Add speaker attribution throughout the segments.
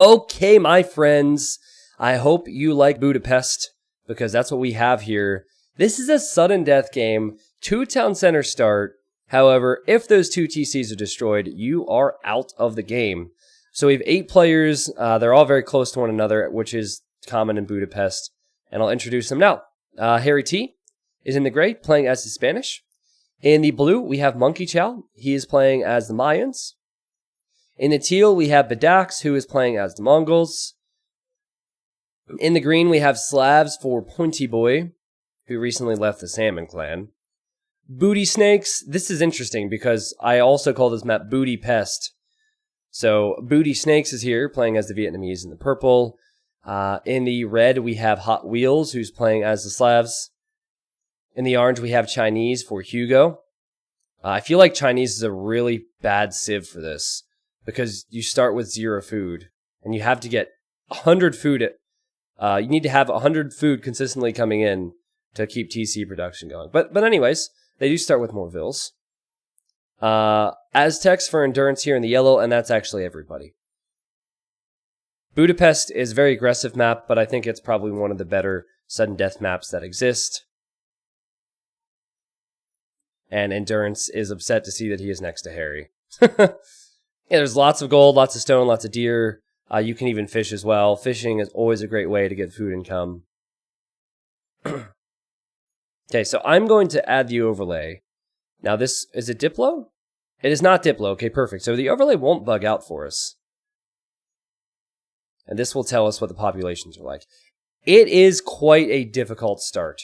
Speaker 1: Okay, my friends, I hope you like Budapest, because that's what we have here. This is a sudden death game, 2 town center start. However, if those 2 TCs are destroyed, you are out of the game. So we have 8 players. They're all very close to one another, which is common in Budapest. And I'll introduce them now. Harry T is in the gray, playing as the Spanish. In the blue, we have Monkey Chow. He is playing as the Mayans. In the teal, we have Petards, who is playing as the Mongols. In the green, we have Slavs for Pointy Boy, who recently left the Salmon Clan. Booty Snakes. This is interesting because I also call this map Booty Pest. So Booty Snakes is here, playing as the Vietnamese in the purple. In the red, we have Hot Wheels, who's playing as the Slavs. In the orange, we have Chinese for Hugo. I feel like Chinese is a really bad civ for this, because you start with 0 food, and you have to get 100 food. You need to have 100 food consistently coming in to keep TC production going. But anyways, they do start with more vills. Aztecs for endurance here in the yellow, and that's actually everybody. Budapest is a very aggressive map, but I think it's probably one of the better sudden death maps that exist. And endurance is upset to see that he is next to Harry. Yeah, there's lots of gold, lots of stone, lots of deer. You can even fish as well. Fishing is always a great way to get food income. Okay, so I'm going to add the overlay. Now this, is it Diplo? It is not Diplo. Okay, perfect. So the overlay won't bug out for us. And this will tell us what the populations are like. It is quite a difficult start.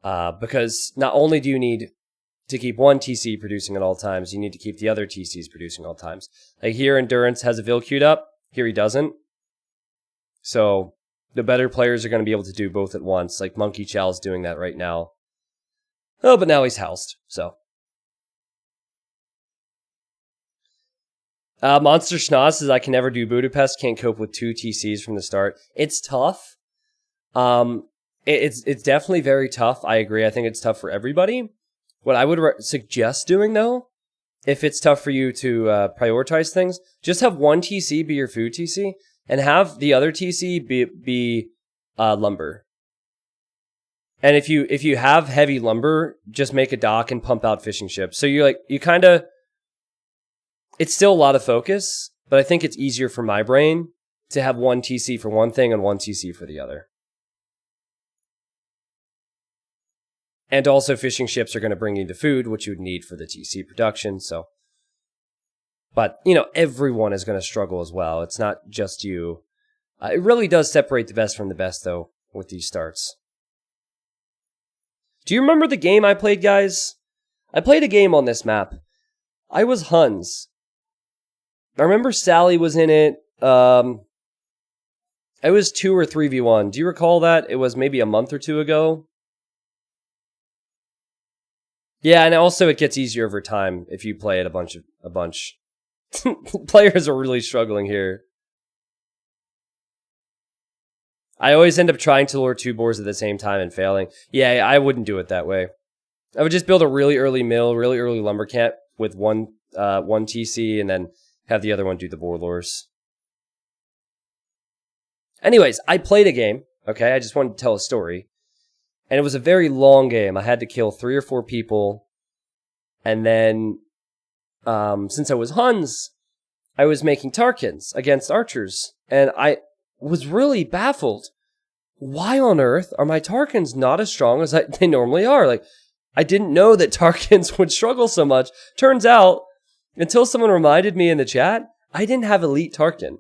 Speaker 1: Because not only do you need to keep one TC producing at all times, you need to keep the other TCs producing at all times. Like here, Endurance has a Vil queued up. Here he doesn't. So the better players are going to be able to do both at once. Like Monkey Chow's doing that right now. Oh, but now he's housed, so. Monster Schnoz says, I can never do Budapest, can't cope with 2 TCs from the start. It's tough. It's definitely very tough. I agree. I think it's tough for everybody. What I would suggest doing, though, if it's tough for you to prioritize things, just have one TC be your food TC, and have the other TC be lumber. And if you have heavy lumber, just make a dock and pump out fishing ships. So you kind of, it's still a lot of focus, but I think it's easier for my brain to have one TC for one thing and one TC for the other. And also fishing ships are going to bring you the food, which you would need for the TC production, so. But, everyone is going to struggle as well. It's not just you. It really does separate the best from the best, though, with these starts. Do you remember the game I played, guys? I played a game on this map. I was Huns. I remember Sally was in it. It was 2 or 3v1. Do you recall that? It was maybe a month or 2 ago. Yeah, and also it gets easier over time if you play it a bunch. Players are really struggling here. I always end up trying to lure 2 boars at the same time and failing. Yeah, I wouldn't do it that way. I would just build a really early mill, really early lumber camp with one TC, and then have the other one do the boar lures. Anyways, I played a game, okay? I just wanted to tell a story. And it was a very long game. I had to kill 3 or 4 people. And then, since I was Huns, I was making Tarkans against archers. And I was really baffled. Why on earth are my Tarkans not as strong as they normally are? Like, I didn't know that Tarkans would struggle so much. Turns out, until someone reminded me in the chat, I didn't have elite Tarkan.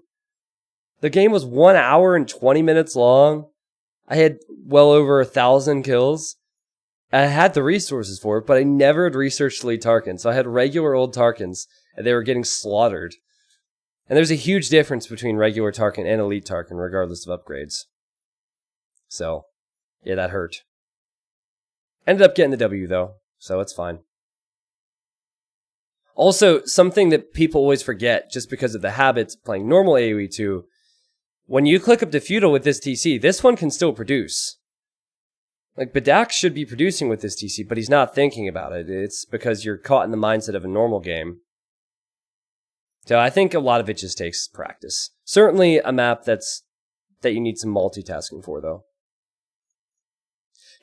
Speaker 1: The game was 1 hour and 20 minutes long. I had well over 1,000 kills. I had the resources for it, but I never had researched elite Tarkan. So I had regular old Tarkans, and they were getting slaughtered. And there's a huge difference between regular Tarkan and elite Tarkan, regardless of upgrades. So, yeah, that hurt. Ended up getting the W, though, so it's fine. Also, something that people always forget, just because of the habits playing normal AoE 2, when you click up to feudal with this TC, this one can still produce. Like, Bedak should be producing with this TC, but he's not thinking about it. It's because you're caught in the mindset of a normal game. So I think a lot of it just takes practice. Certainly a map that you need some multitasking for, though.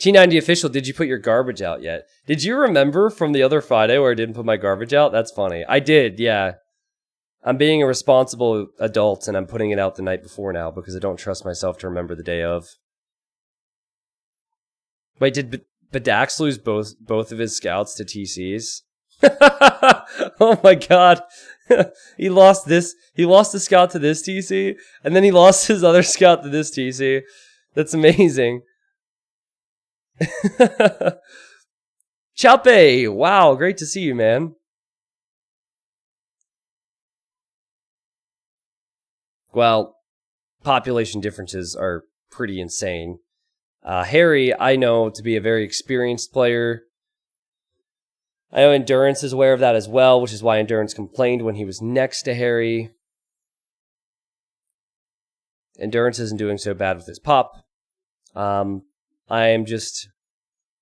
Speaker 1: T90 official, did you put your garbage out yet? Did you remember from the other Friday where I didn't put my garbage out? That's funny. I did, yeah. I'm being a responsible adult and I'm putting it out the night before now because I don't trust myself to remember the day of. Wait, did Petards lose both of his scouts to TCs? Oh my god. He lost the scout to this TC, and then he lost his other scout to this TC. That's amazing. Chape! Wow, great to see you, man. Well, population differences are pretty insane. Harry, I know to be a very experienced player. I know Endurance is aware of that as well, which is why Endurance complained when he was next to Harry. Endurance isn't doing so bad with his pop. I am just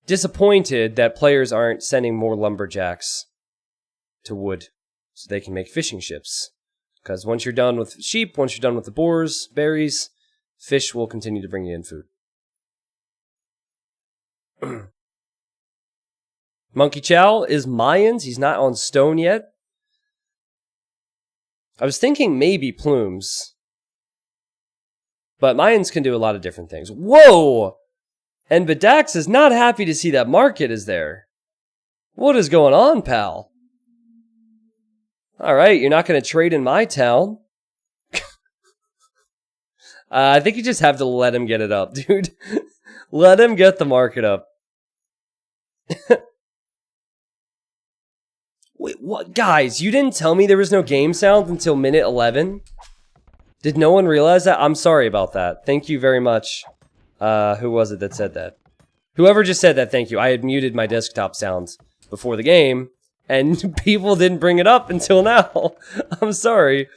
Speaker 1: disappointed that players aren't sending more lumberjacks to wood so they can make fishing ships. Because once you're done with sheep, once you're done with the boars, berries, fish will continue to bring you in food. Monkey Chow is Mayans. He's not on stone yet. I was thinking maybe plumes. But Mayans can do a lot of different things. Whoa! And Vidax is not happy to see that market is there. What is going on, pal? Alright, you're not going to trade in my town. I think you just have to let him get it up, dude. Let him get the market up. Wait, what? Guys, you didn't tell me there was no game sound until minute 11? Did no one realize that? I'm sorry about that. Thank you very much. Who was it that said that? Whoever just said that, thank you. I had muted my desktop sounds before the game, and people didn't bring it up until now. I'm sorry.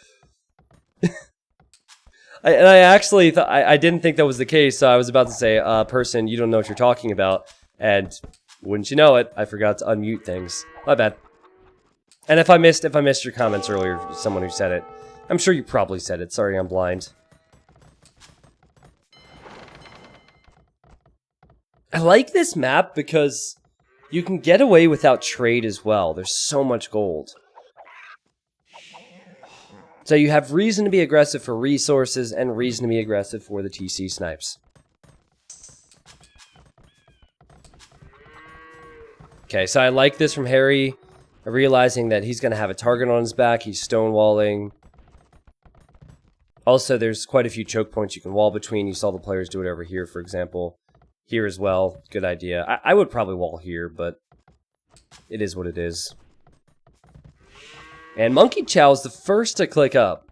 Speaker 1: I actually thought I didn't think that was the case, so I was about to say, person, you don't know what you're talking about, and wouldn't you know it, I forgot to unmute things. My bad. And if I missed your comments earlier, someone who said it, I'm sure you probably said it. Sorry, I'm blind. I like this map because you can get away without trade as well. There's so much gold. So you have reason to be aggressive for resources and reason to be aggressive for the TC snipes. Okay, so I like this from Harry, realizing that he's going to have a target on his back. He's stonewalling. Also, there's quite a few choke points you can wall between. You saw the players do it over here, for example. Here as well. Good idea. I would probably wall here, but it is what it is. And Monkey Chow is the first to click up.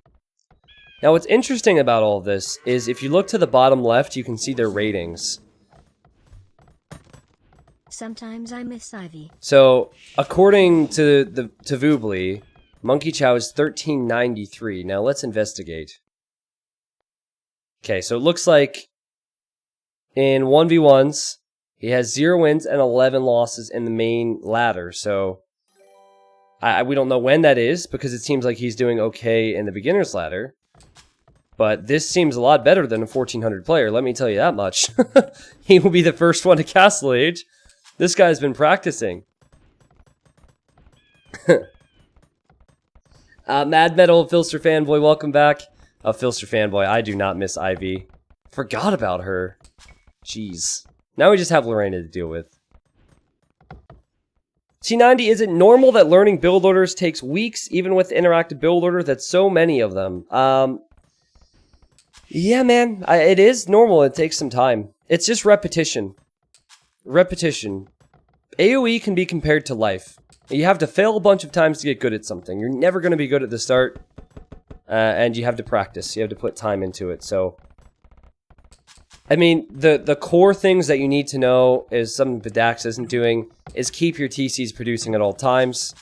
Speaker 1: Now, what's interesting about all of this is if you look to the bottom left, you can see their ratings.
Speaker 2: Sometimes I miss Ivy.
Speaker 1: So, according to Voobly, Monkey Chow is 1393. Now, let's investigate. Okay, so it looks like in 1v1s, he has 0 wins and 11 losses in the main ladder. So, we don't know when that is, because it seems like he's doing okay in the beginner's ladder. But this seems a lot better than a 1400 player, let me tell you that much. He will be the first one to Castle Age. This guy's been practicing. Mad Metal, Filster Fanboy, welcome back. Filster Fanboy, I do not miss Ivy. Forgot about her. Jeez. Now we just have Lorena to deal with. T90, is it normal that learning build orders takes weeks, even with interactive build order? That's so many of them. Yeah, man. It is normal. It takes some time. It's just repetition. Repetition. AoE can be compared to life. You have to fail a bunch of times to get good at something. You're never going to be good at the start. And you have to practice. You have to put time into it. So, I mean, the core things that you need to know is something Pedax isn't doing, is keep your TCs producing at all times.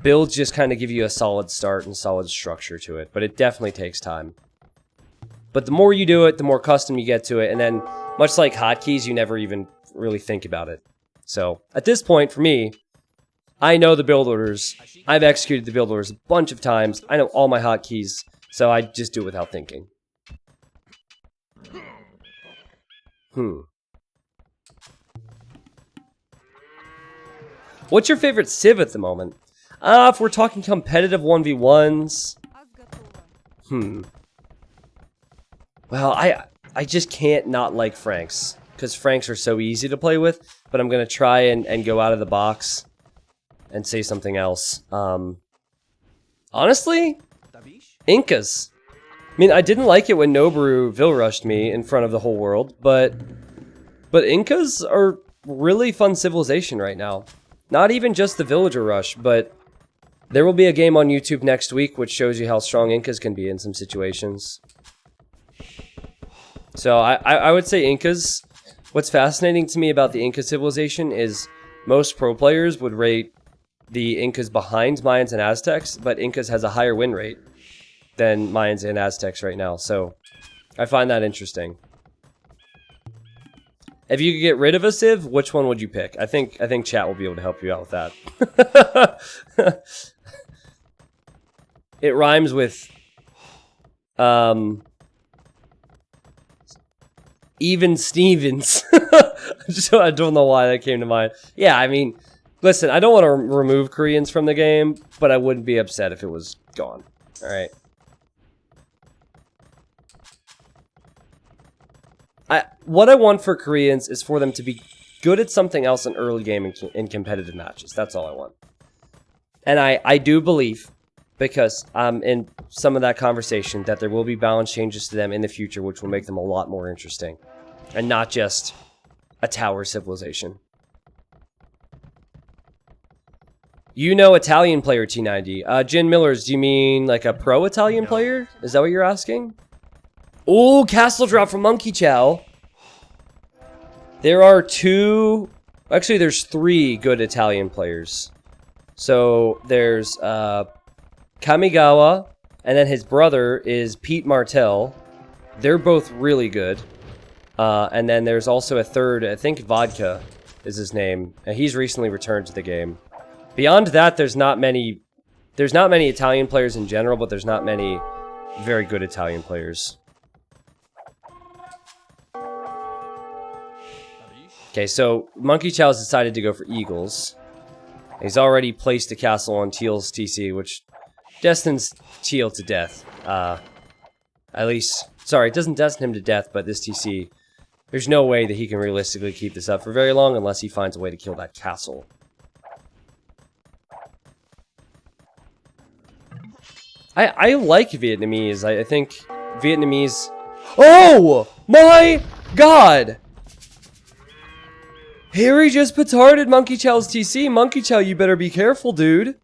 Speaker 1: Builds just kind of give you a solid start and solid structure to it, but it definitely takes time. But the more you do it, the more custom you get to it, and then, much like hotkeys, you never even really think about it. So, at this point, for me, I know the build orders. I've executed the build orders a bunch of times. I know all my hotkeys, so I just do it without thinking. What's your favorite civ at the moment? If we're talking competitive 1v1s... Well, I just can't not like Franks, because Franks are so easy to play with, but I'm going to try and go out of the box and say something else. Honestly, Incas. I mean, I didn't like it when Noboru Vill-rushed me in front of the whole world, but Incas are really fun civilization right now. Not even just the villager rush, but there will be a game on YouTube next week which shows you how strong Incas can be in some situations. So I would say Incas. What's fascinating to me about the Inca civilization is most pro players would rate the Incas behind Mayans and Aztecs, but Incas has a higher win rate than Mayans and Aztecs right now. So I find that interesting. If you could get rid of a civ, which one would you pick? I think chat will be able to help you out with that. It rhymes with even Stevens. So I don't know why that came to mind. Yeah, I mean, listen, I don't want to remove Koreans from the game, but I wouldn't be upset if it was gone. All right. What I want for Koreans is for them to be good at something else in early game in competitive matches. That's all I want. And I do believe, because I'm in some of that conversation, that there will be balance changes to them in the future, which will make them a lot more interesting. And not just a tower civilization. You know Italian player T90. Jin Millers, do you mean like a pro-Italian player? Is that what you're asking? Oh, castle drop from Monkey Chow. There are two... Actually, there's three good Italian players. So, there's Kamigawa, and then his brother is Pete Martel. They're both really good. And then there's also a third, I think Vodka is his name. And he's recently returned to the game. Beyond that, there's not many Italian players in general, but there's not many very good Italian players. Okay, so Monkey Chow's decided to go for Eagles. He's already placed a castle on Teal's TC, which destines Teal to death. At least, sorry, it doesn't destine him to death, but this TC, there's no way that he can realistically keep this up for very long unless he finds a way to kill that castle. I like Vietnamese. I think Vietnamese... Oh! My God! Harry just petarded Monkey Chow's TC. Monkey Chow, you better be careful, dude.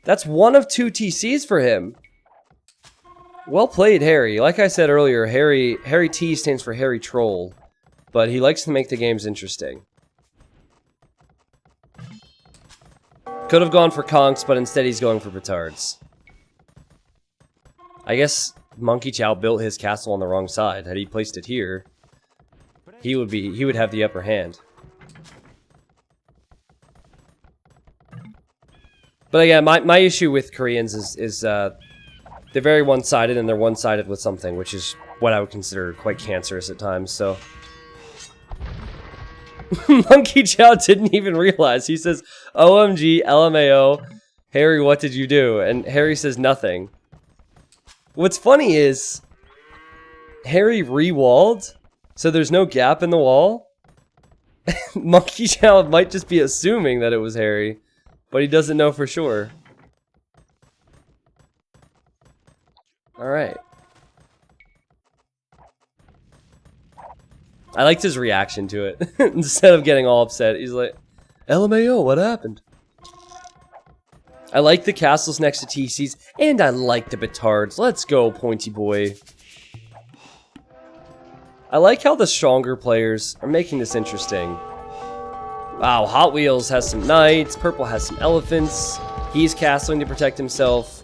Speaker 1: That's one of two TCs for him. Well played, Harry. Like I said earlier, Harry T stands for Harry Troll. But he likes to make the games interesting. Could have gone for Conks, but instead he's going for Petards. I guess Monkey Chow built his castle on the wrong side. Had he placed it here, he would have the upper hand. But again, my issue with Koreans is they're very one-sided, and they're one-sided with something, which is what I would consider quite cancerous at times, so... Monkey Chow didn't even realize. He says, OMG, LMAO, Harry, what did you do? And Harry says nothing. What's funny is, Harry re-walled, so there's no gap in the wall. Monkey Chow might just be assuming that it was Harry, but he doesn't know for sure. Alright. I liked his reaction to it. Instead of getting all upset, he's like, LMAO, what happened? I like the castles next to TCs, and I like the Petards. Let's go, Pointy Boy. I like how the stronger players are making this interesting. Wow, Hot Wheels has some knights, Purple has some elephants. He's castling to protect himself.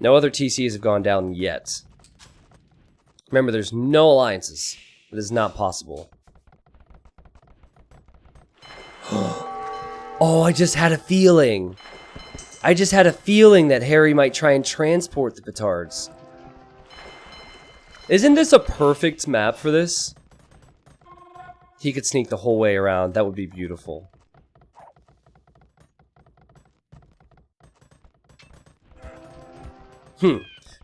Speaker 1: No other TCs have gone down yet. Remember, there's no alliances. It is not possible. Oh, I just had a feeling. I just had a feeling that Harry might try and transport the Petards. Isn't this a perfect map for this? He could sneak the whole way around. That would be beautiful.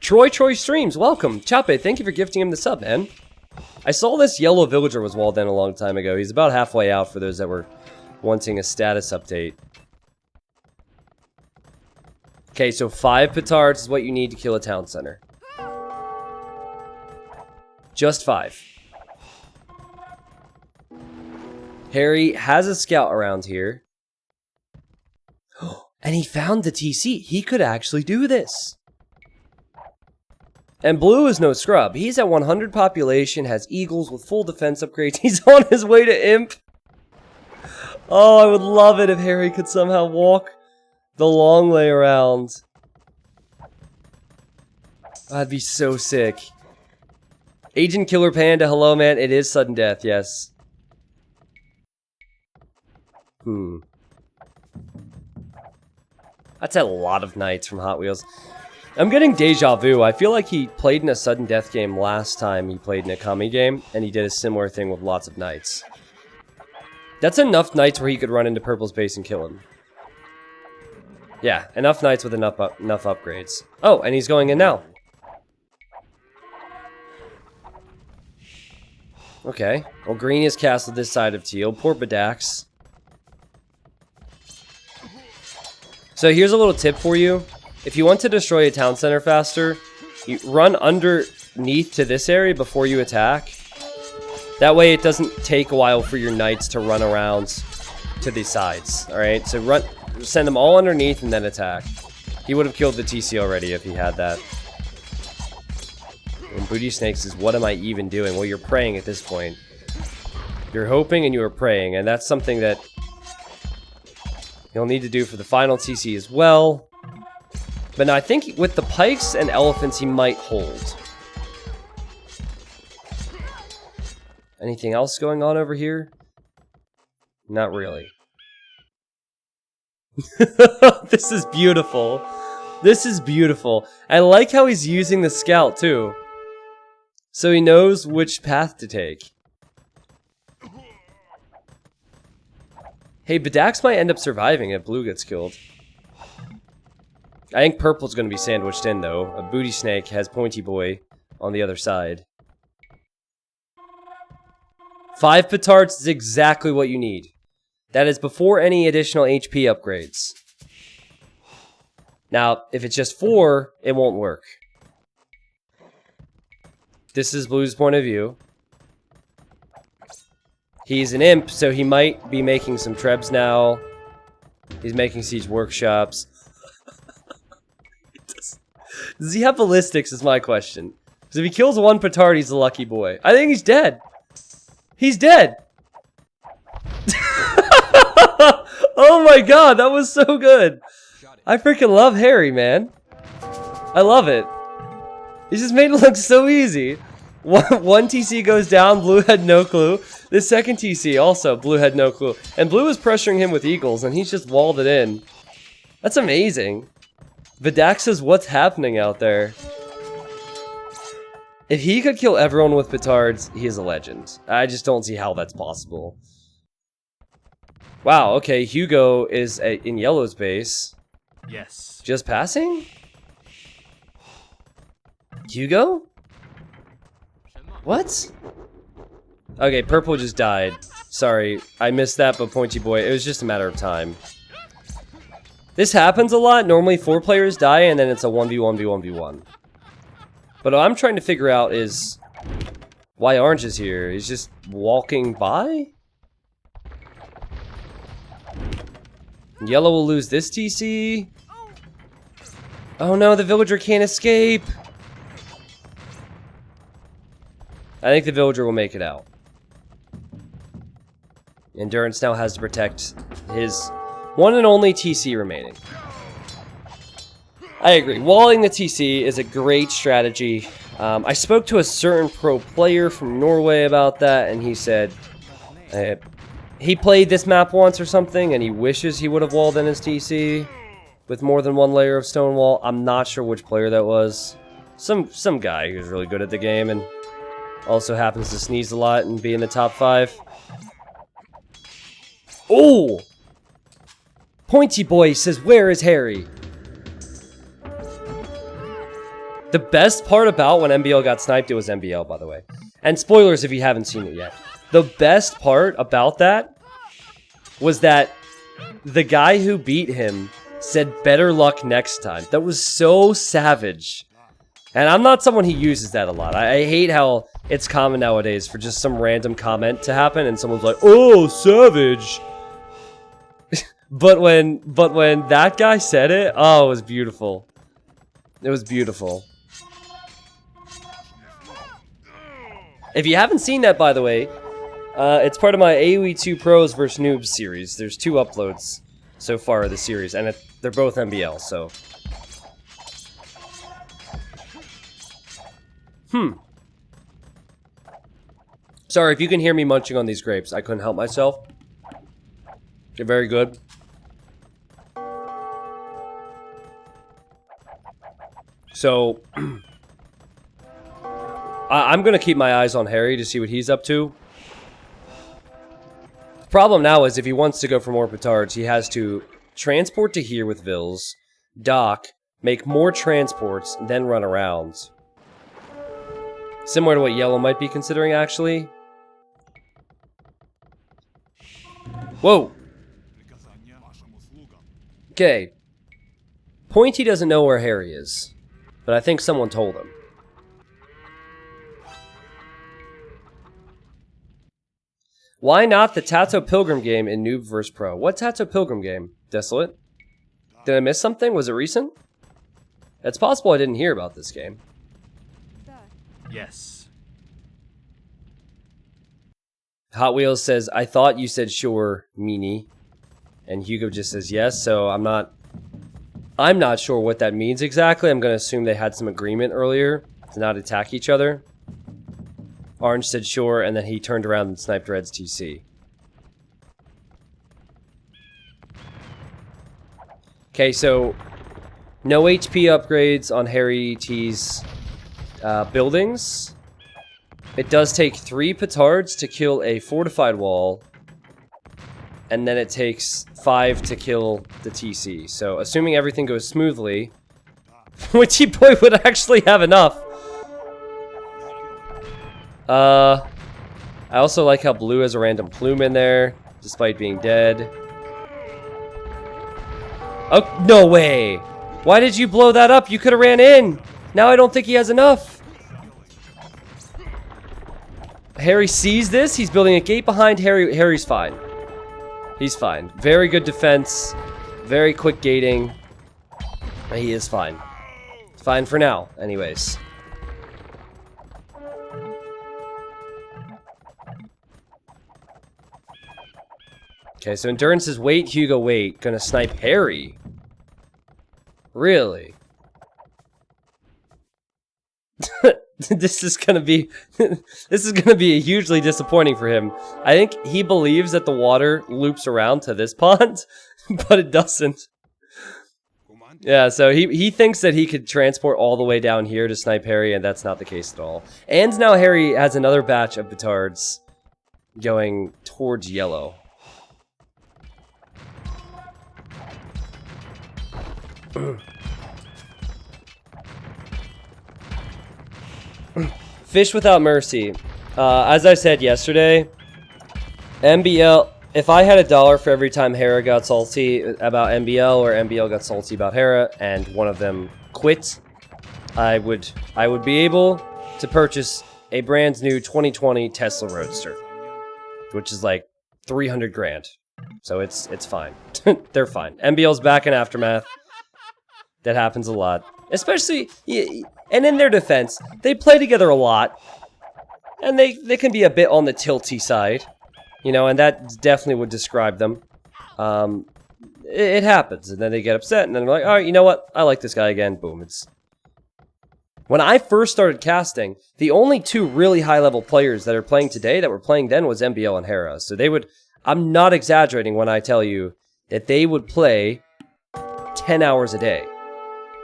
Speaker 1: Troy Streams, welcome. Chape, thank you for gifting him the sub, man. I saw this yellow villager was walled in a long time ago. He's about halfway out for those that were wanting a status update. Okay, so 5 Petards is what you need to kill a town center. Just 5. Harry has a scout around here. And he found the TC. He could actually do this. And Blue is no scrub. He's at 100 population, has eagles with full defense upgrades. He's on his way to Imp. Oh, I would love it if Harry could somehow walk the long way around. That'd be so sick. Agent Killer Panda, hello man. It is sudden death, yes. That's a lot of knights from Hot Wheels. I'm getting deja vu. I feel like he played in a sudden death game last time he played in a Kami game, and he did a similar thing with lots of knights. That's enough knights where he could run into Purple's base and kill him. Yeah, enough knights with enough upgrades. Oh, and he's going in now. Okay, well green is castled this side of teal. Poor Bedax. So here's a little tip for you. If you want to destroy a town center faster, you run underneath to this area before you attack. That way it doesn't take a while for your knights to run around to the sides. Alright, so send them all underneath and then attack. He would have killed the TC already if he had that. And Booty Snakes is, what am I even doing? Well, you're praying at this point. You're hoping and you are praying, and that's something that you'll need to do for the final TC as well. But now I think with the pikes and elephants, he might hold. Anything else going on over here? Not really. This is beautiful. This is beautiful. I like how he's using the scout too. So he knows which path to take. Hey, Bedax might end up surviving if Blue gets killed. I think Purple's going to be sandwiched in, though. A Booty Snake has Pointy Boy on the other side. 5 Petards is exactly what you need. That is before any additional HP upgrades. Now, if it's just 4, it won't work. This is Blue's point of view. He's an imp, so he might be making some trebs now. He's making siege workshops. Does he have ballistics is my question. Because if he kills 1 Petard, he's a lucky boy. I think he's dead. He's dead. Oh my god, that was so good. I freaking love Harry, man. I love it. He just made it look so easy. One TC goes down, Blue had no clue. The second TC also, Blue had no clue. And Blue was pressuring him with eagles, and he's just walled it in. That's amazing. Vidax says, what's happening out there? If he could kill everyone with Petards, he is a legend. I just don't see how that's possible. Wow, okay, Hugo is in Yellow's base.
Speaker 3: Yes.
Speaker 1: Just passing? Hugo? What? Okay, Purple just died. Sorry, I missed that, but Pointy Boy, it was just a matter of time. This happens a lot. Normally 4 players die, and then it's a 1v1v1v1. But what I'm trying to figure out is why Orange is here. He's just walking by? Yellow will lose this TC. Oh no, the villager can't escape. I think the villager will make it out. Endurance now has to protect his one and only TC remaining. I agree. Walling the TC is a great strategy. I spoke to a certain pro player from Norway about that, and he said, he played this map once or something, and he wishes he would have walled in his TC with more than one layer of stone wall. I'm not sure which player that was. Some guy who's really good at the game and also happens to sneeze a lot and be in the top 5. Oh! Pointy Boy says, where is Harry? The best part about when MBL got sniped, it was MBL, by the way. And spoilers if you haven't seen it yet. The best part about that was that the guy who beat him said better luck next time. That was so savage. And I'm not someone who uses that a lot. I hate how it's common nowadays for just some random comment to happen and someone's like, oh, savage. but when that guy said it, oh, it was beautiful. It was beautiful. If you haven't seen that, by the way, it's part of my AoE 2 Pros vs Noobs series. There's 2 uploads so far of the series, and they're both MBL, so... Sorry, if you can hear me munching on these grapes, I couldn't help myself. They're very good. So... I'm gonna keep my eyes on Harry to see what he's up to. The problem now is if he wants to go for more petards, he has to transport to here with Vils, dock, make more transports, then run around. Similar to what Yellow might be considering, actually. Whoa! Okay. Pointy doesn't know where Harry is, but I think someone told him. Why not the Tato Pilgrim game in Noob vs. Pro? What Tato Pilgrim game? Desolate? Did I miss something? Was it recent? It's possible I didn't hear about this game.
Speaker 3: Yes.
Speaker 1: Hot Wheels says, I thought you said sure, meanie. And Hugo just says yes, so I'm not sure what that means exactly. I'm gonna assume they had some agreement earlier to not attack each other. Orange said sure, and then he turned around and sniped Red's TC. Okay, so no HP upgrades on Harry T's buildings. It does take 3 petards to kill a fortified wall, and then it takes 5 to kill the TC. So, assuming everything goes smoothly, Witchy Boy would actually have enough. I also like how Blue has a random plume in there, despite being dead. Oh, no way! Why did you blow that up? You could have ran in! Now I don't think he has enough! Harry sees this, he's building a gate behind Harry. Harry's fine. He's fine. Very good defense, very quick gating. He is fine. Fine for now, anyways. Okay, so Endurance is wait, Hugo, wait. Gonna snipe Harry. Really? This is gonna be hugely disappointing for him. I think he believes that the water loops around to this pond, but it doesn't. Yeah, so he thinks that he could transport all the way down here to snipe Harry, and that's not the case at all. And now Harry has another batch of petards going towards Yellow. Fish without mercy. As I said yesterday, MBL, if I had $1 for every time Hera got salty about MBL or MBL got salty about Hera and one of them quit, I would be able to purchase a brand new 2020 Tesla Roadster, which is like 300 grand. So it's fine. They're fine. MBL's back in Aftermath. That happens a lot. Especially, and in their defense, they play together a lot. And they can be a bit on the tilty side. You know, and that definitely would describe them. It happens, and then they get upset, and then they're like, alright, you know what? I like this guy again. Boom, it's... When I first started casting, the only 2 really high-level players that are playing today that were playing then was MBL and Hera. So they would... I'm not exaggerating when I tell you that they would play 10 hours a day.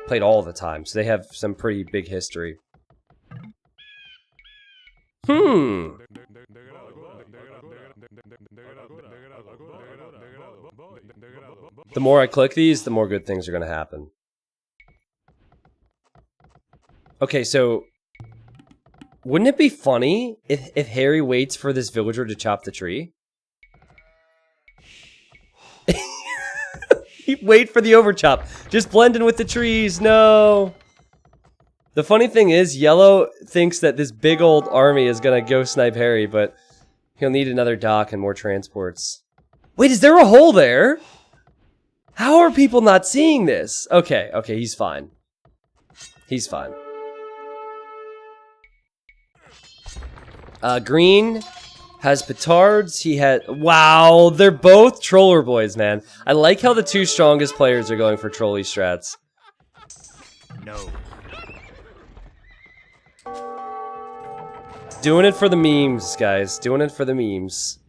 Speaker 1: Played all the time, so they have some pretty big history. The more I click these, the more good things are going to happen. Okay, so wouldn't it be funny if Harry waits for this villager to chop the tree? Wait for the overchop. Just blend in with the trees. No. The funny thing is, Yellow thinks that this big old army is going to go snipe Harry, but he'll need another dock and more transports. Wait, is there a hole there? How are people not seeing this? Okay, okay, he's fine. He's fine. Green has Petards. He had... Wow, they're both troller boys, man. I like how the two strongest players are going for trolley strats.
Speaker 3: No.
Speaker 1: Doing it for the memes, guys. Doing it for the memes.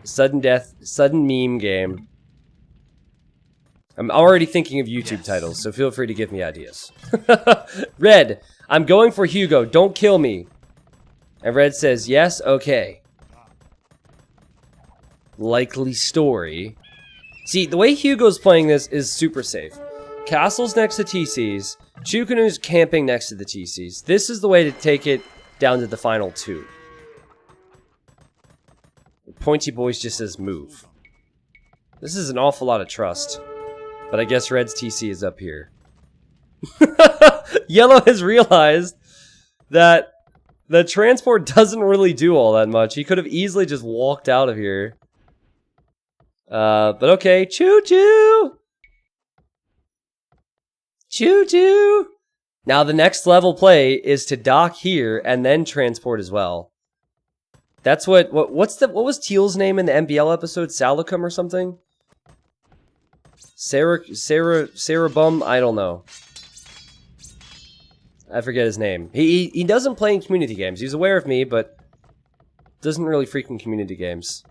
Speaker 1: Sudden death, sudden meme game. I'm already thinking of YouTube titles, so feel free to give me ideas. Red, I'm going for Hugo. Don't kill me. And Red says, yes, okay. Likely story. See, the way Hugo's playing this is super safe. Castle's next to TC's. Chukanu's camping next to the TC's. This is the way to take it down to the final two. Pointy Boys just says move. This is an awful lot of trust. But I guess Red's TC is up here. Yellow has realized that the transport doesn't really do all that much. He could have easily just walked out of here. But okay. Choo-choo! Choo-choo! Now the next level play is to dock here and then transport as well. That's what was Teal's name in the MBL episode? Salicum or something? Sarah Bum? I don't know. I forget his name. He doesn't play in community games. He's aware of me, but doesn't really frequent community games.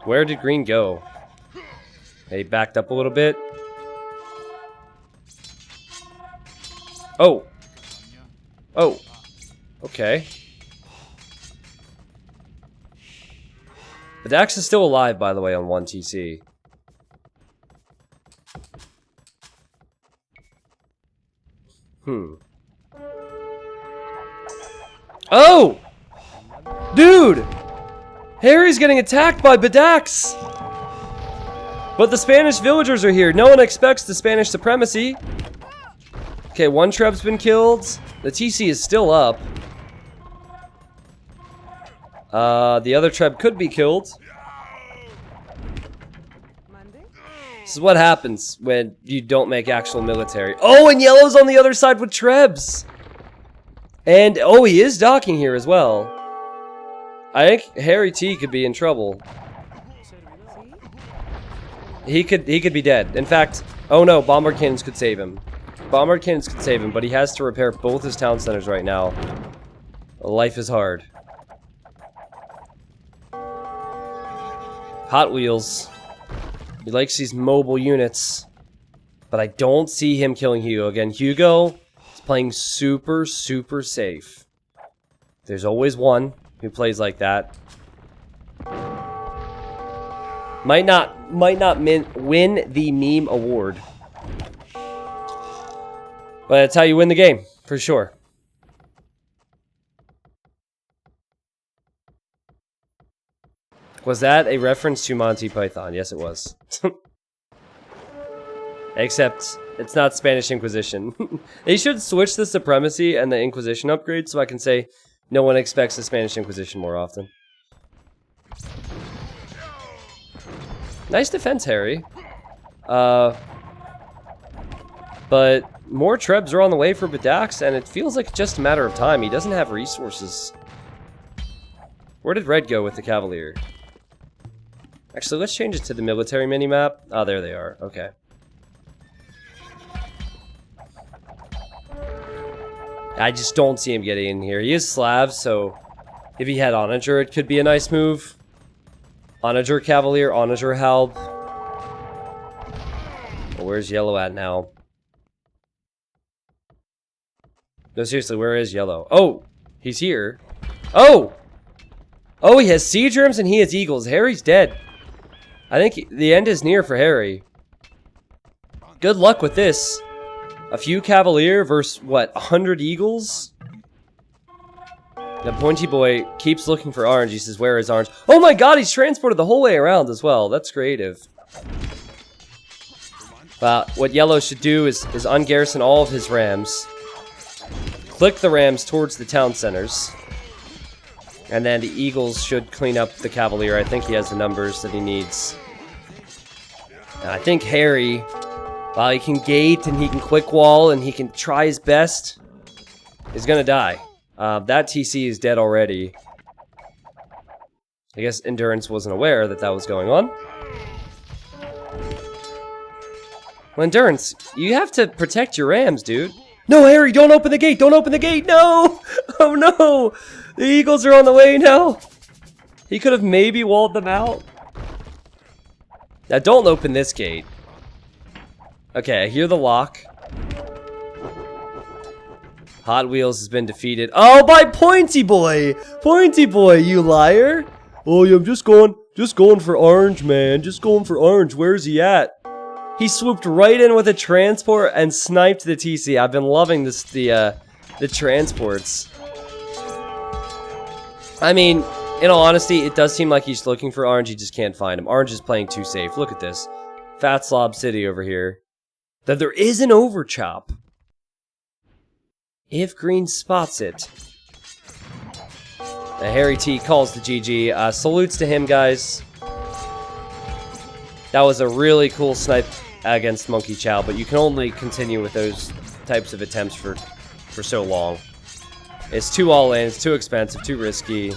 Speaker 1: Where did Green go? He backed up a little bit. Oh. Oh. Okay. The Dax is still alive, by the way, on 1 TC. Oh! Dude! Harry's getting attacked by Bedax! But the Spanish villagers are here. No one expects the Spanish supremacy. Okay, one Treb's been killed. The TC is still up. The other Treb could be killed. This is what happens when you don't make actual military. Oh, and Yellow's on the other side with Trebs! And, oh, he is docking here as well. I think Harry T could be in trouble. He could be dead. In fact, oh no, bombard cannons could save him. Bombard cannons could save him, but he has to repair both his town centers right now. Life is hard. Hot Wheels. He likes these mobile units. But I don't see him killing Hugo. Again, Hugo is playing super, super safe. There's always one who plays like that. Might not win the meme award. But that's how you win the game, for sure. Was that a reference to Monty Python? Yes, it was. Except, it's not Spanish Inquisition. They should switch the Supremacy and the Inquisition upgrade so I can say no one expects the Spanish Inquisition more often. Nice defense, Harry. But more Trebs are on the way for Bedax, and it feels like just a matter of time. He doesn't have resources. Where did Red go with the Cavalier? Actually, let's change it to the military minimap. Oh, there they are. Okay. I just don't see him getting in here. He is Slav, so if he had Onager, it could be a nice move. Onager Cavalier, Onager Halb. Well, where's yellow at now? No, seriously, where is yellow? Oh, he's here. Oh! Oh, he has sea germs and he has eagles. Harry's dead. I think the end is near for Harry. Good luck with this. A few Cavalier versus, what, 100 eagles? The pointy boy keeps looking for orange. He says, where is orange? Oh my god, he's transported the whole way around as well. That's creative. Well, what yellow should do is ungarrison all of his rams. Click the rams towards the town centers. And then the eagles should clean up the Cavalier. I think he has the numbers that he needs. And I think Harry, while he can gate and he can quick wall and he can try his best, is gonna die. That TC is dead already. I guess Endurance wasn't aware that that was going on. Well, Endurance, you have to protect your rams, dude. No, Harry, don't open the gate! Don't open the gate! No! Oh no! The eagles are on the way now! He could have maybe walled them out. Now, don't open this gate. Okay, I hear the lock. Hot Wheels has been defeated. Oh, by Pointy Boy! Pointy Boy, you liar! Oh, yeah, I'm just going for orange, man. Just going for orange. Where's he at? He swooped right in with a transport and sniped the TC. I've been loving this, the transports. I mean, in all honesty, it does seem like he's looking for orange. He just can't find him. Orange is playing too safe. Look at this. Fat Slob City over here. That there is an overchop. If green spots it. Harry T calls the GG. Salutes to him, guys. That was a really cool snipe against Monkey Chow, but you can only continue with those types of attempts for so long. It's too all-in, it's too expensive, too risky.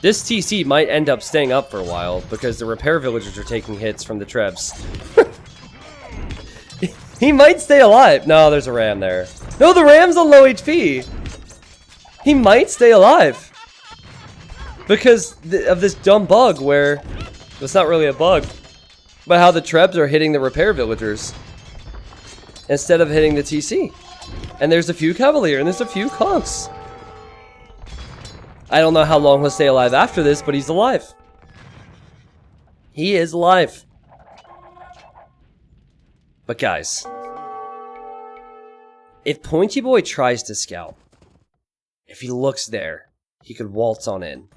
Speaker 1: This TC might end up staying up for a while, because the repair villagers are taking hits from the Trebs. He might stay alive! No, there's a ram there. No, the ram's on low HP! He might stay alive! Because of this dumb bug where... It's not really a bug, but how the Trebs are hitting the repair villagers instead of hitting the TC. And there's a few Cavalier and there's a few Conks. I don't know how long he'll stay alive after this, but he's alive. He is alive. But guys, if Pointy Boy tries to scout, if he looks there, he could waltz on in.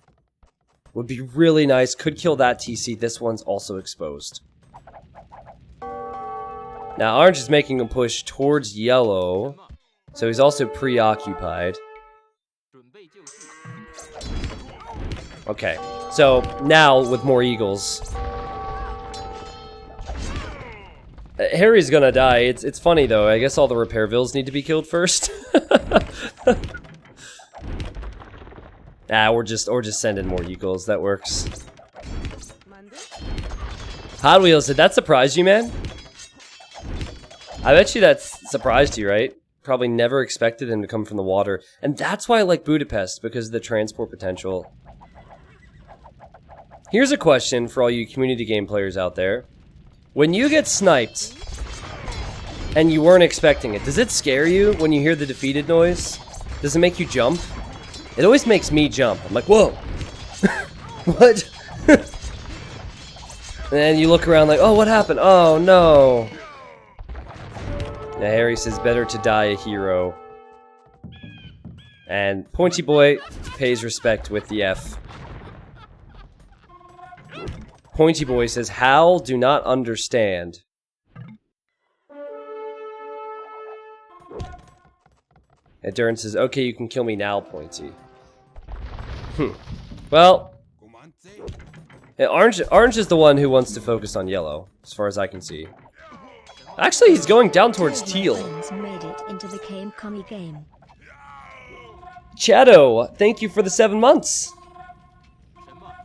Speaker 1: Would be really nice. Could kill that TC. This one's also exposed. Now, orange is making a push towards yellow. So he's also preoccupied. Okay. So, now, with more eagles. Harry's gonna die. It's funny, though. I guess all the repair vills need to be killed first. Nah, or just send in more eagles. That works. Hot Wheels, did that surprise you, man? I bet you that surprised you, right? Probably never expected him to come from the water. And that's why I like Budapest, because of the transport potential. Here's a question for all you community game players out there. When you get sniped, and you weren't expecting it, does it scare you when you hear the defeated noise? Does it make you jump? It always makes me jump. I'm like, whoa! What? And then you look around like, oh, what happened? Oh, no. Now Harry says, better to die a hero. And Pointy Boy pays respect with the F. Pointy Boy says, Hal, do not understand. And Duran says, okay, you can kill me now, Pointy. Well, yeah, orange is the one who wants to focus on yellow, as far as I can see. Actually, he's going down towards teal.
Speaker 2: Made it into the game.
Speaker 1: Chato, thank you for the 7 months.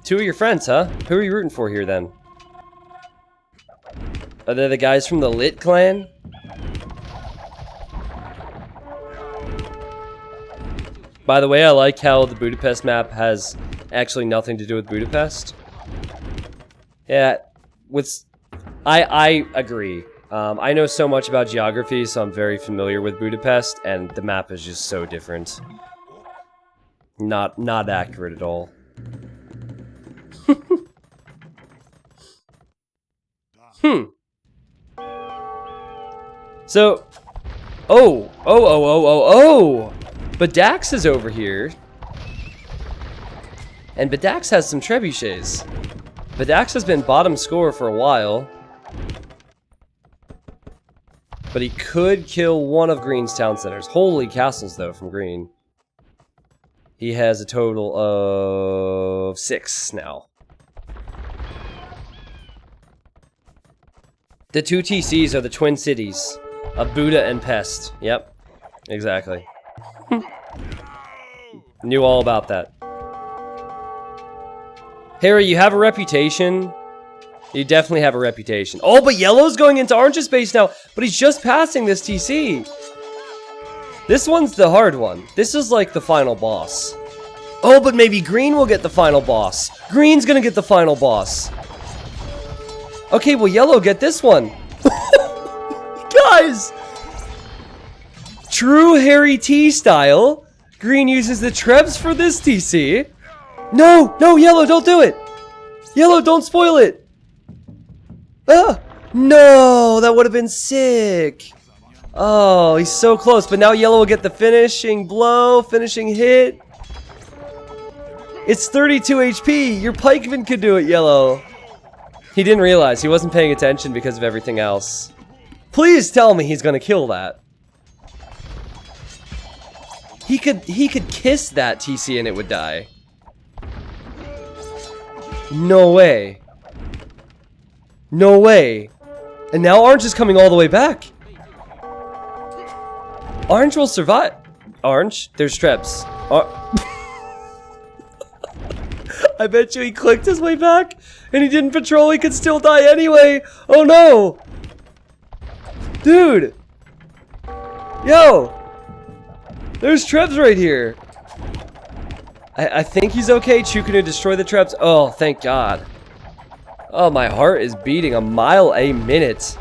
Speaker 1: 2 of your friends, huh? Who are you rooting for here, then? Are they the guys from the Lit clan? By the way, I like how the Budapest map has actually nothing to do with Budapest. Yeah, I agree. I know so much about geography, so I'm very familiar with Budapest, and the map is just so different. Not accurate at all. So, oh! Badax is over here. And Badax has some trebuchets. Badax has been bottom scorer for a while. But he could kill one of Green's town centers. Holy castles, though, from Green. He has a total of 6 now. The 2 TCs are the twin cities of Buda and Pest. Yep, exactly. Knew all about that. Harry, you have a reputation. You definitely have a reputation. Oh, but Yellow's going into Orange's base now, but he's just passing this TC. This one's the hard one. This is like the final boss. Oh, but maybe Green will get the final boss. Green's gonna get the final boss. Okay, well, Yellow, get this one. Guys! True Harry T style. Green uses the Trebs for this TC. No, Yellow, don't do it. Yellow, don't spoil it. Ah, no, that would have been sick. Oh, he's so close, but now Yellow will get the finishing blow, finishing hit. It's 32 HP. Your pikeman could do it, Yellow. He didn't realize. He wasn't paying attention because of everything else. Please tell me he's gonna kill that. He could kiss that TC and it would die. No way. No way. And now Orange is coming all the way back. Orange will survive. Orange, there's Trebs. I bet you he clicked his way back and he didn't patrol. He could still die anyway. Oh no. Dude. Yo. There's Trebs right here. I think he's okay. Chukunu destroy the Trebs. Oh, thank God. Oh, my heart is beating a mile a minute.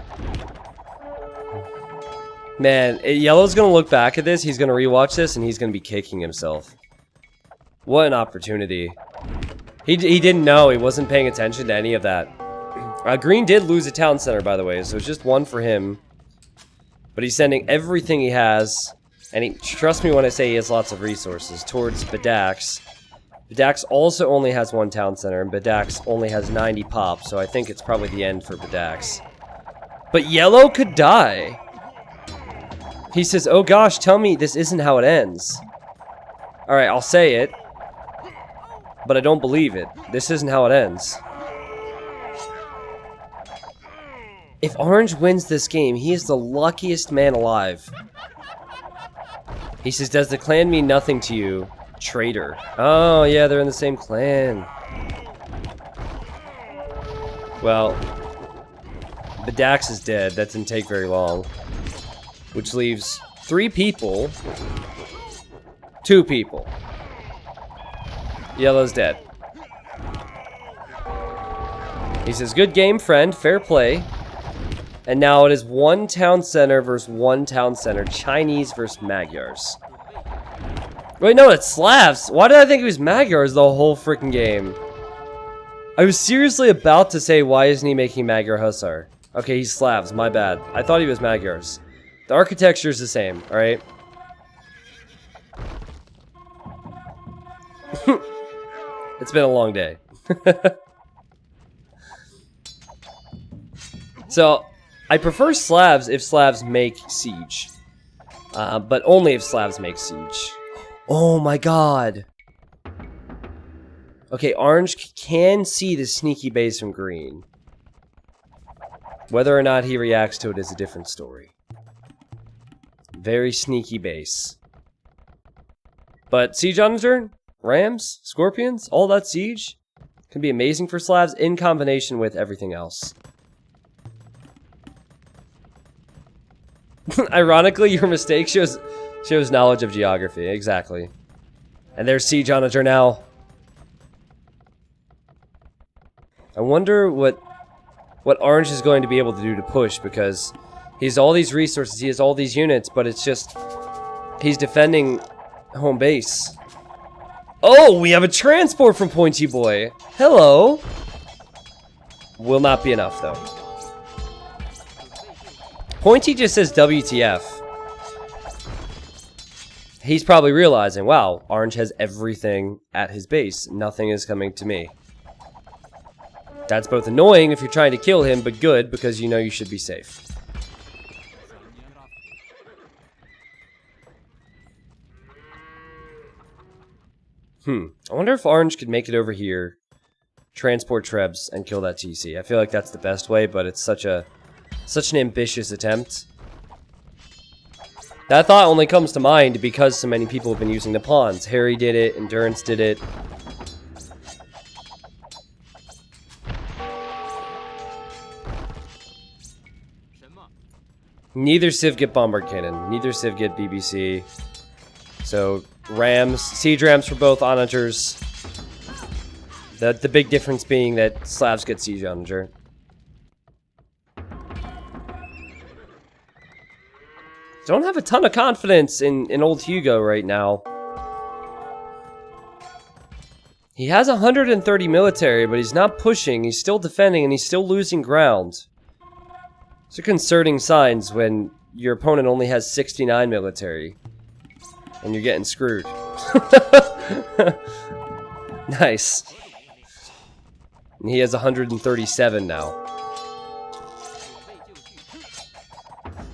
Speaker 1: Man, Yellow's gonna look back at this. He's gonna rewatch this and he's gonna be kicking himself. What an opportunity. He didn't know. He wasn't paying attention to any of that. Green did lose a town center, by the way, so it's just 1 for him. But he's sending everything he has, and trust me when I say he has lots of resources, towards Badax. Badax also only has 1 town center, and Badax only has 90 pop, so I think it's probably the end for Badax. But Yellow could die. He says, oh gosh, tell me this isn't how it ends. Alright, I'll say it. But I don't believe it. This isn't how it ends. If Orange wins this game, he is the luckiest man alive. He says, does the clan mean nothing to you? Traitor. Oh, yeah, they're in the same clan. Well, Badax is dead. That didn't take very long. Which leaves 3 people. 2 people. Yellow's dead. He says, good game, friend. Fair play. And now it is 1 town center versus 1 town center. Chinese versus Magyars. Wait, no, it's Slavs. Why did I think it was Magyars the whole freaking game? I was seriously about to say, why isn't he making Magyar Hussar? Okay, he's Slavs. My bad. I thought he was Magyars. The architecture is the same, alright? It's been a long day. So, I prefer Slavs if Slavs make siege. But only if Slavs make siege. Oh my God. Okay, Orange can see the sneaky base from Green. Whether or not he reacts to it is a different story. Very sneaky base. But siege on the turn? Rams? Scorpions? All that siege? Can be amazing for Slavs in combination with everything else. Ironically, your mistake shows knowledge of geography. Exactly. And there's Siege Onager now. I wonder what Orange is going to be able to do to push, because he has all these resources, he has all these units, but it's just he's defending home base. Oh, we have a transport from Pointy Boy. Hello. Will not be enough though. Pointy just says WTF. He's probably realizing, wow, Orange has everything at his base. Nothing is coming to me. That's both annoying if you're trying to kill him, but good because you know you should be safe. I wonder if Orange could make it over here, transport Trebs, and kill that TC. I feel like that's the best way, but it's such an ambitious attempt. That thought only comes to mind because so many people have been using the pawns. Harry did it, Endurance did it. Neither Civ get Bombard Cannon, neither Civ get BBC. So, Rams, Siege Rams for both Onagers. The big difference being that Slavs get Siege Onager. Don't have a ton of confidence in old Hugo right now. He has 130 military, but he's not pushing, he's still defending, and he's still losing ground. These are concerning signs when your opponent only has 69 military. And you're getting screwed. Nice. And he has 137 now.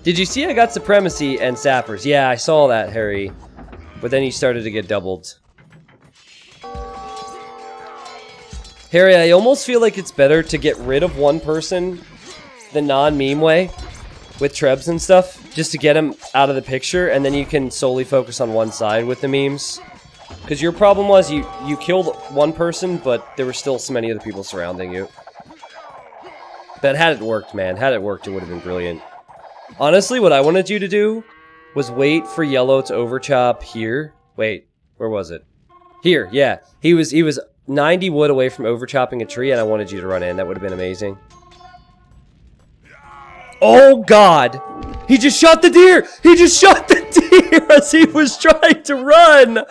Speaker 1: Did you see I got Supremacy and Sappers? Yeah, I saw that, Harry. But then he started to get doubled. Harry, I almost feel like it's better to get rid of one person the non-meme way with Trebs and stuff, just to get him out of the picture, and then you can solely focus on one side with the memes. Because your problem was you killed one person, but there were still so many other people surrounding you. But had it worked, man, had it worked, it would have been brilliant. Honestly, what I wanted you to do was wait for yellow to overchop here. Wait, where was it? Here, yeah. He was 90 wood away from overchopping a tree, and I wanted you to run in. That would have been amazing. Oh, God! He just shot the deer! He just shot the deer as he was trying to run!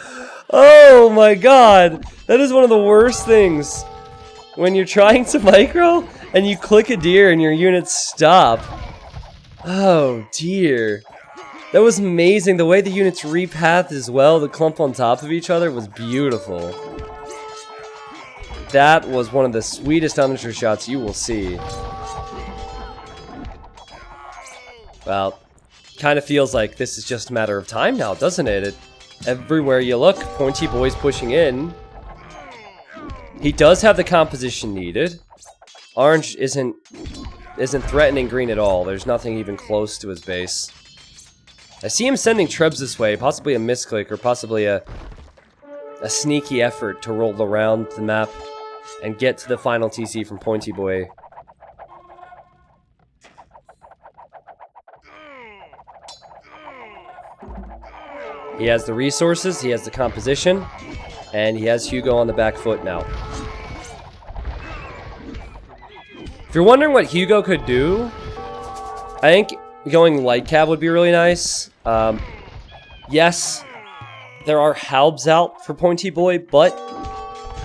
Speaker 1: Oh, my God. That is one of the worst things. When you're trying to micro, and you click a deer and your units stop. Oh, dear. That was amazing. The way the units repathed as well, the clump on top of each other, was beautiful. That was one of the sweetest Onager shots you will see. Well, kind of feels like this is just a matter of time now, doesn't it? Everywhere you look, Pointy Boy's pushing in. He does have the composition needed. Orange isn't threatening green at all. There's nothing even close to his base. I see him sending Trebs this way, possibly a misclick or possibly a sneaky effort to roll around the map and get to the final TC from Pointy Boy. He has the resources, he has the composition, and he has Hugo on the back foot now. If you're wondering what Hugo could do, I think going light cav would be really nice. Yes, there are halbs out for Pointy Boy, but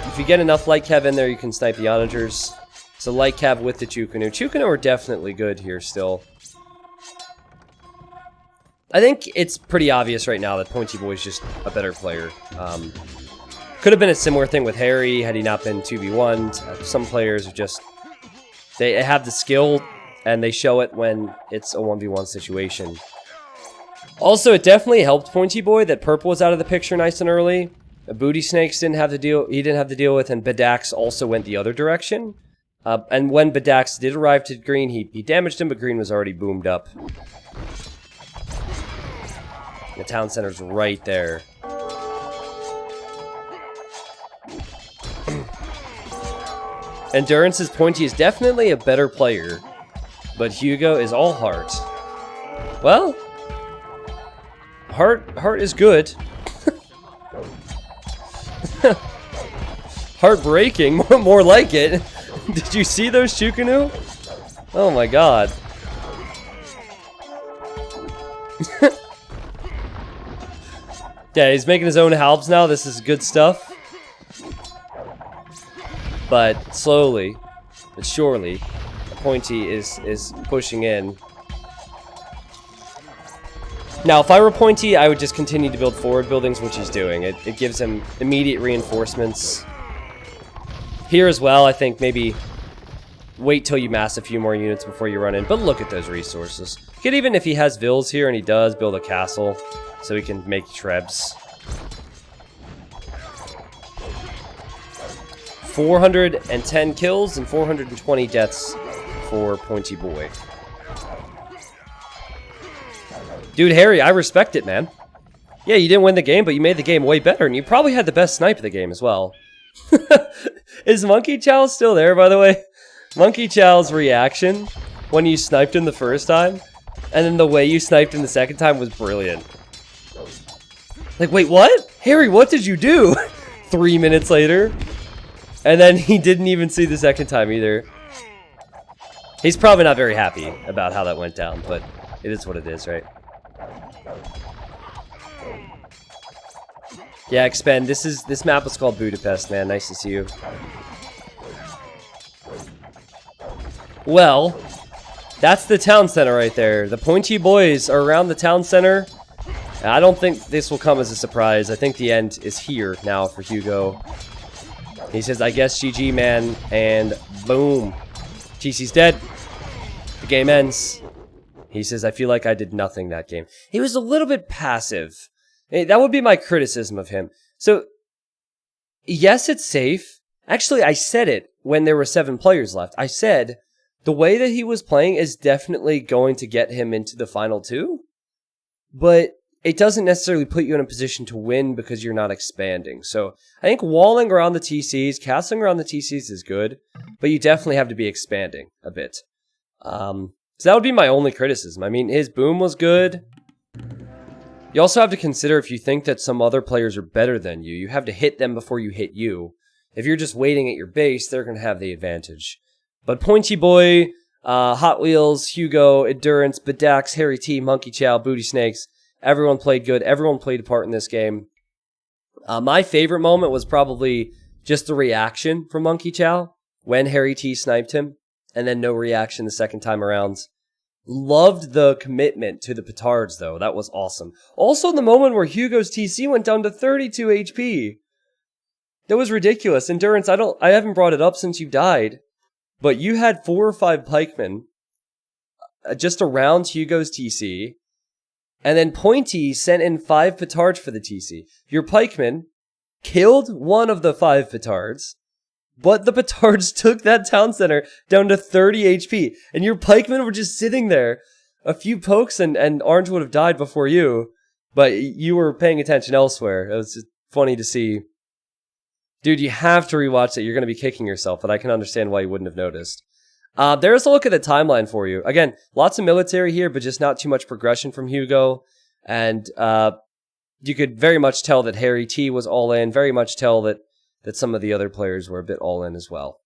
Speaker 1: if you get enough light cav in there, you can snipe the Onagers. So light cav with the Chukunu. Chukunu are definitely good here still. I think it's pretty obvious right now that Pointy Boy's just a better player. Could have been a similar thing with Harry had he not been 2v1'd. Some players are just... They have the skill, and they show it when it's a 1v1 situation. Also, it definitely helped Pointy Boy that purple was out of the picture nice and early. Booty Snakes didn't have to deal with, and Bedax also went the other direction. And when Bedax did arrive to green, he damaged him, but green was already boomed up. The town center's right there. Endurance's Pointy is definitely a better player, but Hugo is all heart. Well, heart is good. Heartbreaking, more like it. Did you see those Shukanu? Oh my god. Yeah, he's making his own halbs now. This is good stuff. But slowly, but surely, Pointy is pushing in. Now, if I were Pointy, I would just continue to build forward buildings, which he's doing. It gives him immediate reinforcements. Here as well, I think maybe wait till you mass a few more units before you run in. But look at those resources. You could even, if he has vills here, and he does, build a castle so he can make trebs. 410 kills and 420 deaths for Pointy Boy. Dude, Harry, I respect it, man. Yeah, you didn't win the game, but you made the game way better, and you probably had the best snipe of the game as well. Is Monkey Chow still there, by the way? Monkey Chow's reaction when you sniped him the first time, and then the way you sniped him the second time was brilliant. Like, wait, what? Harry, what did you do? 3 minutes later. And then he didn't even see the second time either. He's probably not very happy about how that went down, but it is what it is, right? Yeah, Expend, this map was called Budapest, man. Nice to see you. Well, that's the town center right there. The Pointy Boys are around the town center. And I don't think this will come as a surprise. I think the end is here now for Hugo. He says, I guess GG, man. And boom. TC's dead. The game ends. He says, I feel like I did nothing that game. He was a little bit passive. That would be my criticism of him. So, yes, it's safe. Actually, I said it when there were 7 players left. I said, the way that he was playing is definitely going to get him into the final 2. But it doesn't necessarily put you in a position to win because you're not expanding. So I think walling around the TCs, casting around the TCs is good, but you definitely have to be expanding a bit. So that would be my only criticism. I mean, his boom was good. You also have to consider if you think that some other players are better than you, you have to hit them before you hit you. If you're just waiting at your base, they're going to have the advantage. But Pointy Boy, Hot Wheels, Hugo, Endurance, Bedax, Harry T, Monkey Chow, Booty Snakes, everyone played good. Everyone played a part in this game. My favorite moment was probably just the reaction from Monkey Chow when Harry T sniped him, and then no reaction the second time around. Loved the commitment to the Petards, though. That was awesome. Also, the moment where Hugo's TC went down to 32 HP. That was ridiculous. Endurance, I haven't brought it up since you died, but you had 4 or 5 pikemen just around Hugo's TC. And then Pointy sent in 5 Petards for the TC. Your pikeman killed one of the 5 Petards, but the Petards took that town center down to 30 HP. And your pikemen were just sitting there. A few pokes and Orange would have died before you, but you were paying attention elsewhere. It was just funny to see. Dude, you have to rewatch it. You're going to be kicking yourself, but I can understand why you wouldn't have noticed. There's a look at the timeline for you. Again, lots of military here, but just not too much progression from Hugo. And you could very much tell that Harry T was all in. Very much tell that some of the other players were a bit all in as well.